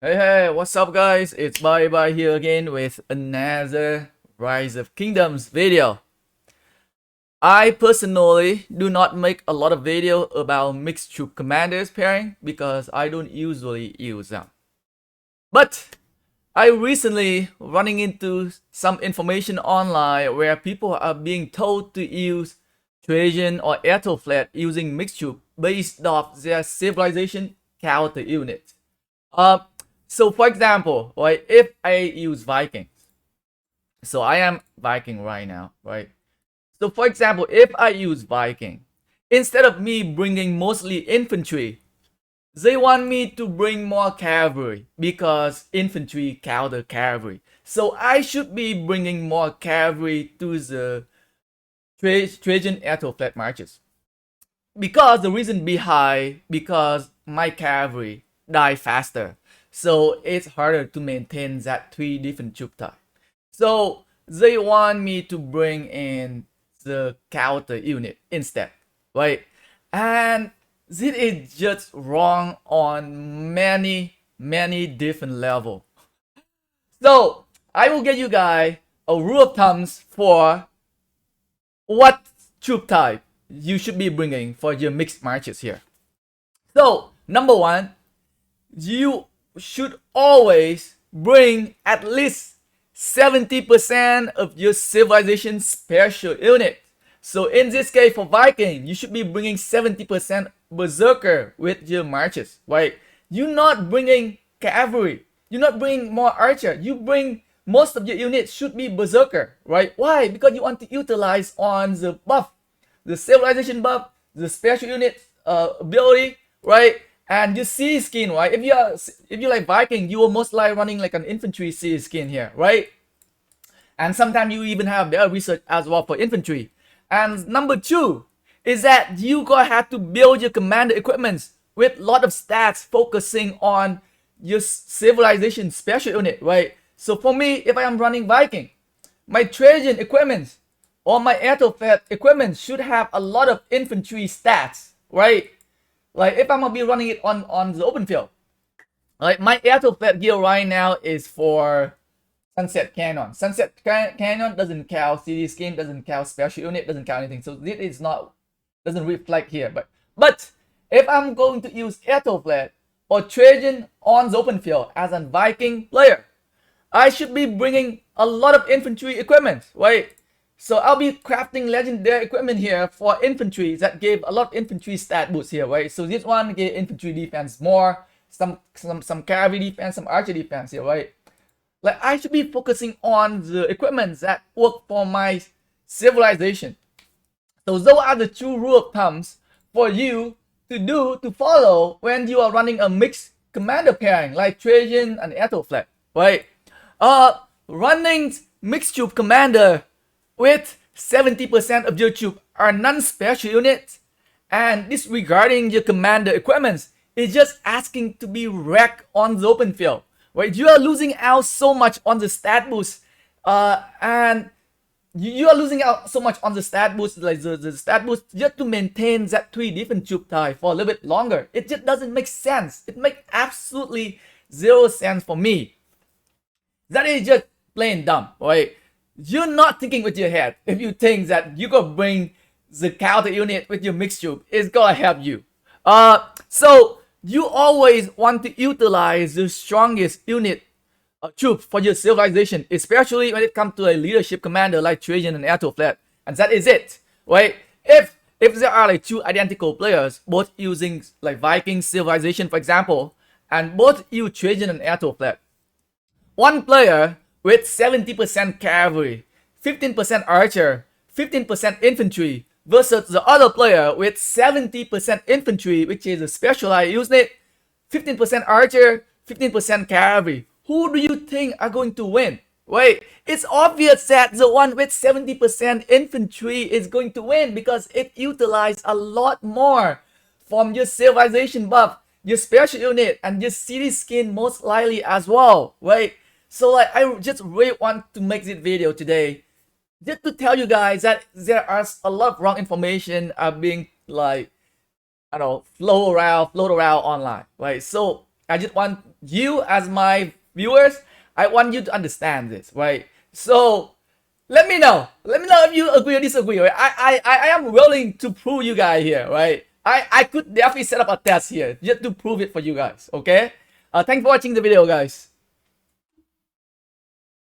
Hey, what's up guys? It's Bye here again with another Rise of Kingdoms video. I personally do not make a lot of video about mixed troop commanders pairing because I don't usually use them. But I recently running into some information online where people are being told to use Trajan or Athelflead using mixed troop based off their civilization counter unit. Uh, so for example, right, if I use Vikings, so I am Viking right now, right? So for example, if I use Viking, instead of me bringing mostly infantry, they want me to bring more cavalry because infantry counter cavalry. So I should be bringing more cavalry to the Trajan Athelflead marches. Because the reason behind, because my cavalry die faster, so it's harder to maintain that three different troop type. So they want me to bring in the counter unit instead, right? And this is just wrong on many different level. So I will get you guys a rule of thumbs for what troop type you should be bringing for your mixed marches here. So number one, you should always bring at least 70% of your civilization special unit. So in this case for Viking, you should be bringing 70% berserker with your marches, right? You're not bringing cavalry. You're not bringing more archer. You bring most of your units should be berserker, right? Why? Because you want to utilize on the buff, the civilization buff, the special unit ability, right? And you see skin, right? If you like Viking, you will most likely running like an infantry C skin here, right? And sometimes you even have their research as well for infantry. And number two is that you gonna have to build your commander equipments with a lot of stats focusing on your civilization special unit, right? So for me, if I am running Viking, my Trajan equipment or my Athelflead equipment should have a lot of infantry stats, right? Like if I'm gonna be running it on the open field, like my Athelflead gear right now is for Sunset Cannon. Sunset Cannon doesn't count CD skin, doesn't count special unit, doesn't count anything. So it is not doesn't reflect here. But if I'm going to use Athelflead or Trajan on the open field as a Viking player, I should be bringing a lot of infantry equipment, right? So I'll be crafting legendary equipment here for infantry that gave a lot of infantry stat boosts here, right? So this one gave infantry defense more, some cavalry defense, some archer defense here, right? Like I should be focusing on the equipment that work for my civilization. So those are the two rule of thumbs for you to follow when you are running a mixed commander pairing like Trajan and Athelflead, right? Running mixed troop commander with 70% of your troop are non-special units and disregarding your commander equipments is just asking to be wrecked on the open field, right? You are losing out so much on the stat boost, and you are losing out so much on the stat boost, like the stat boost, just to maintain that three different troop type for a little bit longer. It just doesn't make sense. It makes absolutely zero sense for me. That is just plain dumb, right? You're not thinking with your head if you think that you gonna bring the counter unit with your mixed troop. It's gonna help you. So you always want to utilize the strongest unit troop for your civilization, especially when it comes to a leadership commander like Trajan and Athelflead. And that is it, right? If there are like two identical players, both using like Viking civilization, for example, and both use Trajan and Athelflead, one player with 70% cavalry, 15% archer, 15% infantry versus the other player with 70% infantry, which is a specialized unit, 15% archer, 15% cavalry. Who do you think are going to win? Wait, it's obvious that the one with 70% infantry is going to win because it utilizes a lot more from your civilization buff, your special unit, and your city skin most likely as well, right? So like I just really want to make this video today just to tell you guys that there are a lot of wrong information being like, I don't know, float around online, right? So I just want you as my viewers, I want you to understand this, right? So let me know if you agree or disagree, right? I am willing to prove you guys here, right? I could definitely set up a test here just to prove it for you guys, okay? Thanks for watching the video, guys.